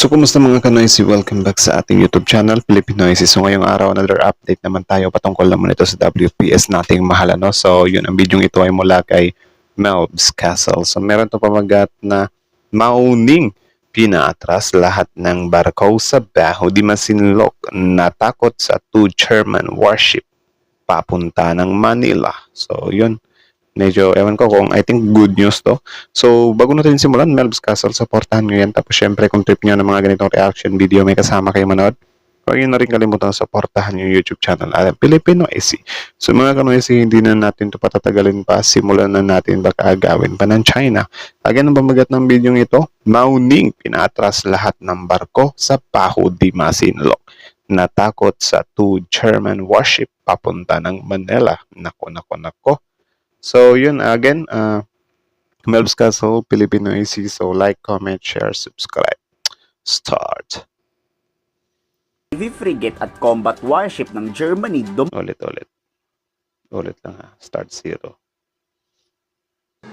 So, kumusta mga kanoisy? Welcome back sa ating YouTube channel, Filipinoisy. So, ngayong araw, another update naman tayo patungkol naman ito sa WPS nating mahal, ano? So, yun, ang video ito ay mula kay Melb's Castle. So, meron to pamagat na mauning pinaatras lahat ng barko sa Baho di Masinloc, natakot sa 2 German warship papunta ng Manila. So, yun. Medyo, ewan ko kung, I think good news to. So, bago natin simulan, Melb's Castle, supportahan nyo yan. Tapos, syempre, kung trip nyo ng mga ganitong reaction video, may kasama kayo manood. Huwag nyo na rin kalimutan supportahan yung YouTube channel at Filipinoisy. So, mga kanoisy, hindi na natin ito patatagalin pa. Simulan na natin, baka agawin pa ng China. Again, ang pamagat ng video ito, mauning pinatras lahat ng barko sa Baho di Masinloc. Natakot sa 2 German warship papunta ng Manila. Nako. So, yun, again, Melb's Castle, Filipinoisy. So, like, comment, share, subscribe. Start. Navy frigate at combat warship ng Germany Ulit lang ha. Start 0.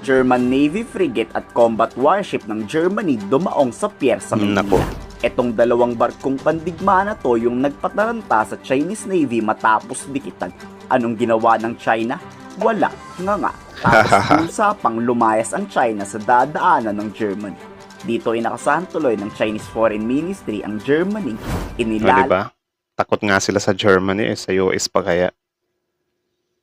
German Navy frigate at combat warship ng Germany dumaong sa pier sa Manila. Nako. Etong dalawang barkong pandigma na to yung nagpataranta sa Chinese Navy matapos dikitan. Anong ginawa ng China? Wala nga. Tapos usapang lumayas ang China sa dadaanan ng Germany. Dito ay nakasahan tuloy ng Chinese Foreign Ministry ang Germany. Diba? Takot nga sila sa Germany sa US pa kaya.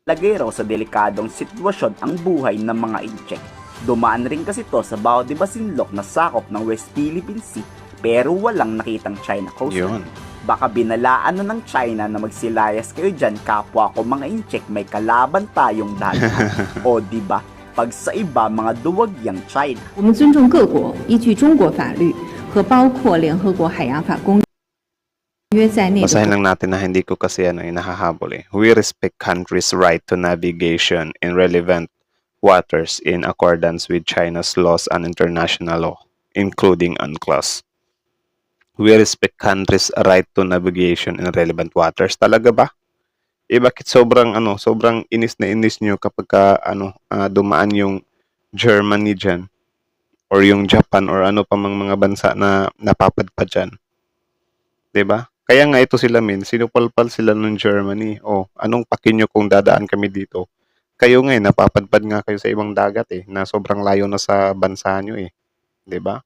Lagay raw sa delikadong sitwasyon ang buhay ng mga incheck. Dumaan rin kasi to sa Baho di Masinloc na sakop ng West Philippine Sea pero walang nakitang China coastline. Baka binalaan na ng China na magsilayas kayo dyan, kapwa ko mga incheck, may kalaban tayong dalahan. O diba, pag sa iba mga duwag yang China. 我们尊重各国依据中国法律和包括联合国海洋法公约在内的。 Basahin lang natin na hindi ko kasi nahahabol eh. We respect countries' right to navigation in relevant waters in accordance with China's laws and international law, including UNCLOS. We respect countries' right to navigation in relevant waters. Talaga ba? Bakit sobrang inis na inis nyo kapag dumaan yung Germany dyan or yung Japan or ano pa mga bansa na napapadpad dyan? 'Di ba? Kaya nga ito sila sinupalpal sila ng Germany. Anong pakin nyo kung dadaan kami dito? Kayo nga napapadpad nga kayo sa ibang dagat na sobrang layo na sa bansa nyo 'di ba?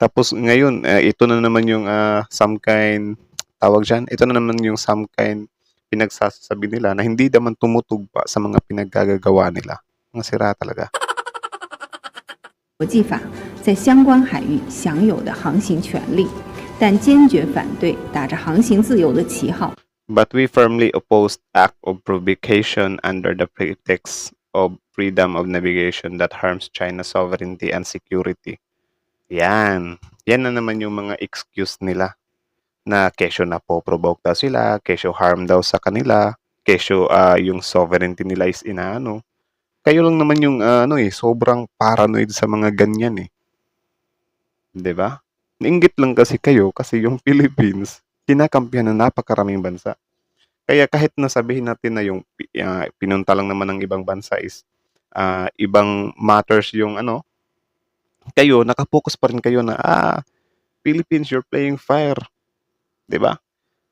Tapos ngayon, ito na naman yung some kind, tawag dyan, ito na naman yung some kind pinagsasabi nila na hindi naman tumutugpa sa mga pinaggagawa nila. Mga sira talaga. 国际法在相关海域享有的航行权利，但坚决反对打着航行自由的旗号。 But we firmly oppose act of provocation under the pretext of freedom of navigation that harms China's sovereignty and security. Yan na naman yung mga excuse nila na kesyo na po provoke daw sila, kesyo harm daw sa kanila, kesyo yung sovereignty nila is inaano. Kayo lang naman yung sobrang paranoid sa mga ganyan 'Di ba? Nainggit lang kasi kayo kasi yung Philippines kinakampihan ng napakaraming bansa. Kaya kahit na sabihin natin na yung pinunta lang naman ng ibang bansa is ibang matters yung kayo, nakapokus pa rin kayo na, Philippines, you're playing fire. 'Di ba?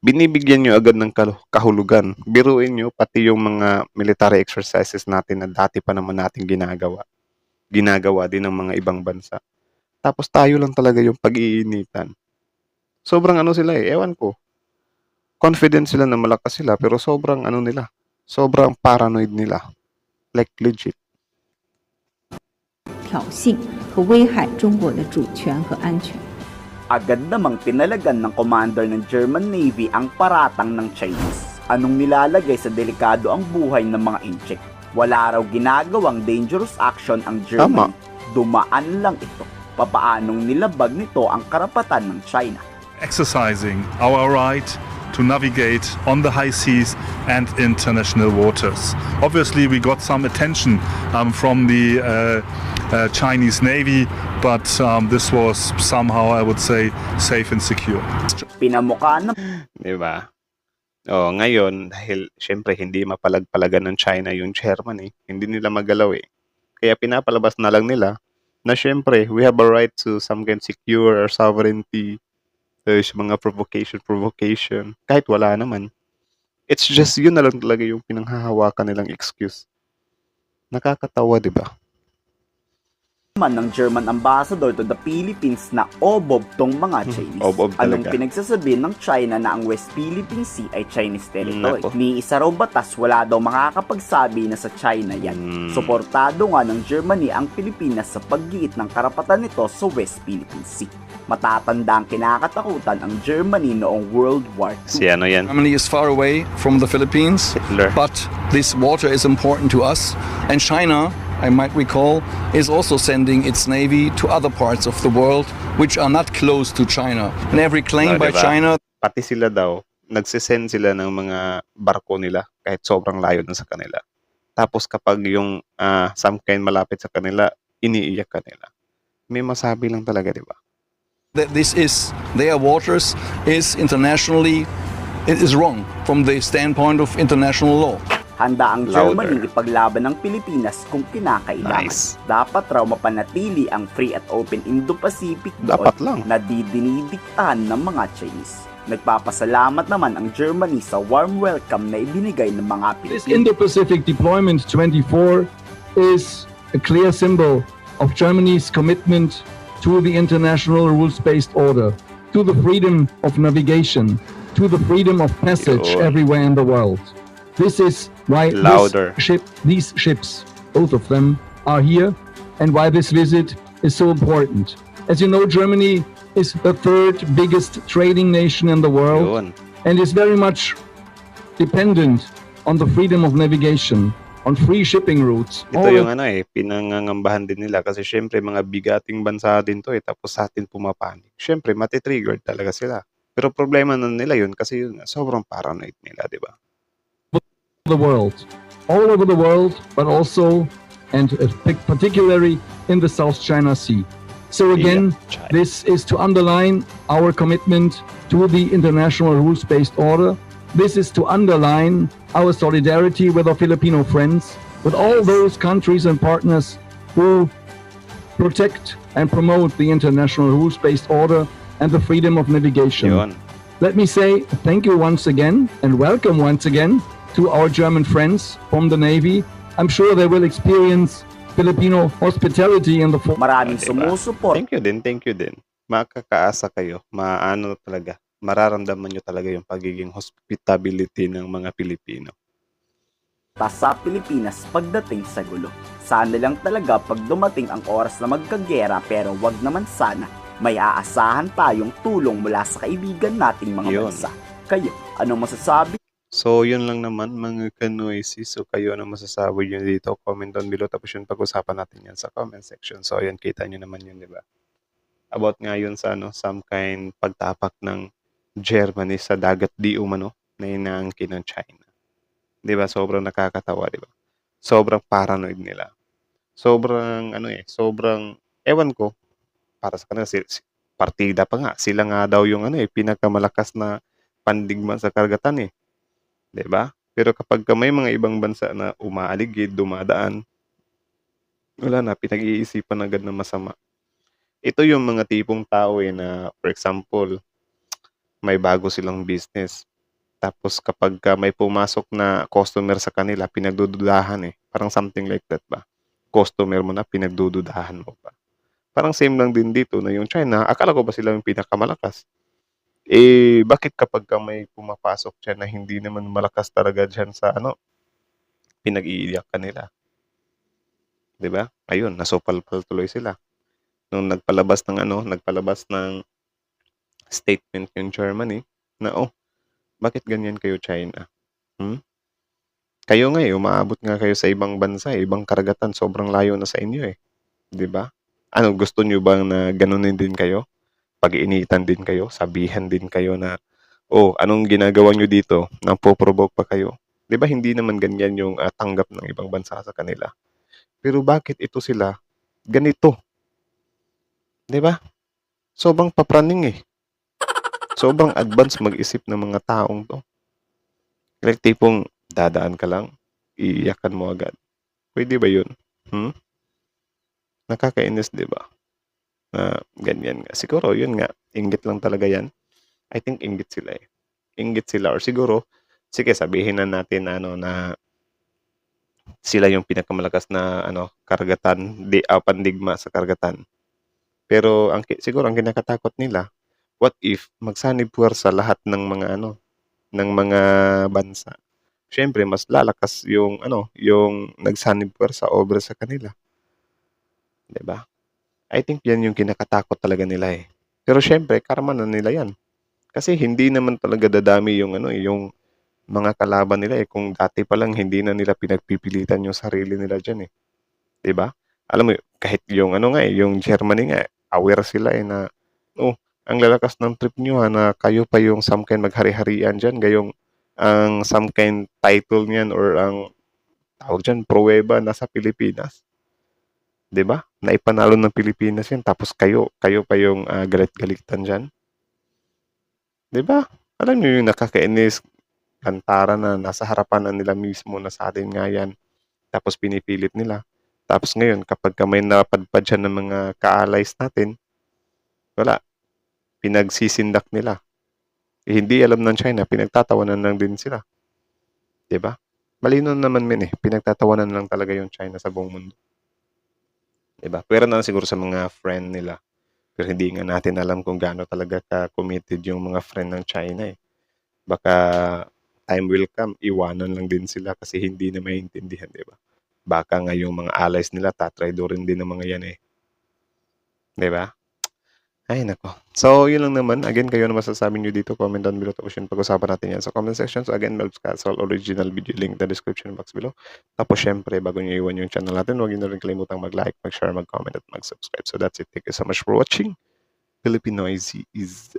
Binibigyan nyo agad ng kahulugan. Biruin nyo, pati yung mga military exercises natin na dati pa naman natin ginagawa. Ginagawa din ng mga ibang bansa. Tapos tayo lang talaga yung pag-iinitan. Sobrang sila ewan ko. Confident sila na malakas sila, pero sobrang nila. Sobrang paranoid nila. Like legit. 挑衅和危害中国的主权和安全。 Agad namang tinalagan ng commander ng German Navy ang paratang ng Chinese. Anong nilalagay sa delikado ang buhay ng mga incheck? Wala raw ginagawang dangerous action ang Germany. Dumaan lang ito. Papaanong nilabag nito ang karapatan ng China? Exercising our right to navigate on the high seas and international waters. Obviously, we got some attention from the Chinese Navy, but this was somehow, I would say, safe and secure. Pinamukha ng 'Di ba? Ngayon, dahil syempre hindi mapalagpalagan ng China yung Germany, hindi nila magalaw Kaya pinapalabas na lang nila Na syempre, we have a right to some kind secure our sovereignty. There's mga provocation. Kahit wala naman. It's just yun na lang talaga yung pinanghahawakan nilang excuse. Nakakatawa, di ba? Naman ng German ambassador to the Philippines na obob tong mga Chinese. Obob Anong talaga. pinagsasabi ng China na ang West Philippine Sea ay Chinese territory? Nako. Ni isa raw batas wala daw makakapagsabi na sa China yan. Suportado nga ng Germany ang Pilipinas sa paggiit ng karapatan nito sa West Philippine Sea. Matatanda ang kinakatakutan ang Germany noong World War II. Si ano yan? Germany is far away from the Philippines, Hitler. but this water is important to us. And China, I might recall, is also sending its navy to other parts of the world which are not close to China. And every claim by Diba? China Pati sila daw, nagsisend sila ng mga barko nila kahit sobrang layo na sa kanila. Tapos kapag yung some kind malapit sa kanila, iniiyak kanila. May masabi lang talaga, di ba? that this is their waters is internationally, it is wrong from the standpoint of international law. Handa ang Louder. Germany ipaglaban ng Pilipinas kung kinakailangan. Nice. Dapat raw mapanatili ang free at open Indo-Pacific Dapat lang. na dinidiktahan ng mga Chinese. Nagpapasalamat naman ang Germany sa warm welcome na ibinigay ng mga This Pilipino. Indo-Pacific Deployment 24 is a clear symbol of Germany's commitment to the international rules-based order, to the freedom of navigation, to the freedom of passage Yun. everywhere in the world. This is why Louder. these ships, both of them, are here, and why this visit is so important. As you know, Germany is the third biggest trading nation in the world Yun. and is very much dependent on the freedom of navigation, on free shipping routes. Ito All yung pinangangambahan din nila kasi syempre mga bigating bansa din to tapos sa atin pumapanig. Syempre matitriggered talaga sila. Pero problema na nila yun kasi yun, sobrang paranoid nila, di ba? the world, all over the world, but also and particularly in the South China Sea. So again, China. this is to underline our commitment to the international rules-based order. This is to underline our solidarity with our Filipino friends, with all those countries and partners who protect and promote the international rules-based order and the freedom of navigation. Yun. Let me say thank you once again and welcome once again to our German friends from the Navy. I'm sure they will experience Filipino hospitality in the Maraming Diba? sumusuport Thank you din. Makakaasa kayo. Maano talaga. Mararamdaman nyo talaga yung pagiging hospitality ng mga Pilipino. sa Pilipinas pagdating sa gulo. Sana lang talaga pag dumating ang oras na magkagera pero wag naman sana may aasahan tayong tulong mula sa kaibigan nating mga Yun. bansa. Kayo, anong masasabi? So, yun lang naman mga kanoisy. So, kayo ano masasabi nyo dito? Comment down below. Tapos yun, pag-usapan natin yan sa comment section. So, yun, kita nyo naman yun, di ba? About nga yun sa some kind pagtapak ng Germany sa dagat di umano na inaangkin ng China. Di ba? Sobrang nakakatawa, di ba? Sobrang paranoid nila. Sobrang, sobrang, ewan ko, para sa kanila, partida pa nga. Sila nga daw yung pinakamalakas na pandigma sa karagatan 'di ba? Pero kapag may mga ibang bansa na umaaligid, dumadaan, wala na, pinag-iisipan agad na masama. Ito yung mga tipong tao na, for example, may bago silang business. Tapos kapag may pumasok na customer sa kanila, pinagdududahan Parang something like that ba? Customer mo na, pinagdududahan mo pa. Parang same lang din dito na yung China, akala ko ba sila yung pinakamalakas? Bakit kapag may pumapasok dyan na hindi naman malakas talaga dyan sa pinag-iiyak ka nila? 'Di ba? Ayun, nasupalpal tuloy sila. Nung nagpalabas ng statement yung Germany na bakit ganyan kayo China? Kayo nga umaabot nga kayo sa ibang bansa, ibang karagatan, sobrang layo na sa inyo 'di ba? Ano, gusto niyo bang na ganunin din kayo? Pag-iinitan din kayo, sabihan din kayo na, anong ginagawa nyo dito? Nampo-provoke pa kayo. Di ba hindi naman ganyan yung tanggap ng ibang bansa sa kanila? Pero bakit ito sila ganito? Di ba? Sobrang papraning Sobrang advance mag-isip ng mga taong to. Like tipong dadaan ka lang, iiyakan mo agad. Pwede ba yun? Nakakainis, 'di ba? Na ganyan nga. Siguro yun nga, inggit lang talaga yan. I think inggit sila, eh. Inggit sila or siguro, sige sabihin na natin na ano, na sila yung pinakamalakas na ano, karagatan, pandigma sa karagatan. Pero siguro ang kinakatakot nila, what if magsanib puwersa lahat ng mga ano, ng mga bansa. Siyempre mas lalakas yung ano, yung nagsanib puwersa over sa kanila, 'di ba? I think 'yan yung kinakatakot talaga nila, eh. Pero siyempre karmanan nila 'yan. Kasi hindi naman talaga dadami yung ano, eh, yung mga kalaban nila, eh, kung dati pa lang hindi na nila pinagpipilitan yung sarili nila diyan, eh, 'di ba? Alam mo kahit yung ano nga, eh, yung Germany nga, aware sila, eh, na, "Oh, ang lalakas ng trip niyo, na kayo pa yung samkain maghari-harian diyan, gayong ang samkain title niyan or ang tawag diyan, pruweba nasa Pilipinas." 'Di ba? Naipanalo ng Pilipinas 'yan tapos kayo pa yung, galit-galitan diyan, 'di ba? Alam niyo yung nakakainis, lantaran na nasa harapan na nila mismo na sa atin nga 'yan, tapos pinipilit nila. Tapos ngayon kapagka may napadpad siya ng mga ka-allies natin, wala, pinagsisindak nila. Eh, hindi alam ng China, pinagtatawanan lang din sila, 'di ba? Malinaw naman min, eh, pinagtatawanan lang talaga yung China sa buong mundo, 'di ba? Puwera na lang siguro sa mga friend nila, pero hindi nga natin alam kung gaano talaga ka-committed yung mga friend ng China, eh. Baka time will come, iwanan lang din sila kasi hindi na maintindihan, 'di ba? Baka nga yung mga allies nila tatraidorin din ng mga 'yan, eh, 'di ba? Ay naku. So, yun lang naman. Again, kayo ano masasabi niyo dito? Comment down below tapos yun pag-usapan natin yan sa comment section. So again, Melbs Castle, original video link in the description box below. Tapos syempre, bago niyo iwan yung channel natin, huwag niyo na rin kalimutang mag-like, mag-share, mag-comment at mag-subscribe. So that's it. Thank you so much for watching. Filipinoisy is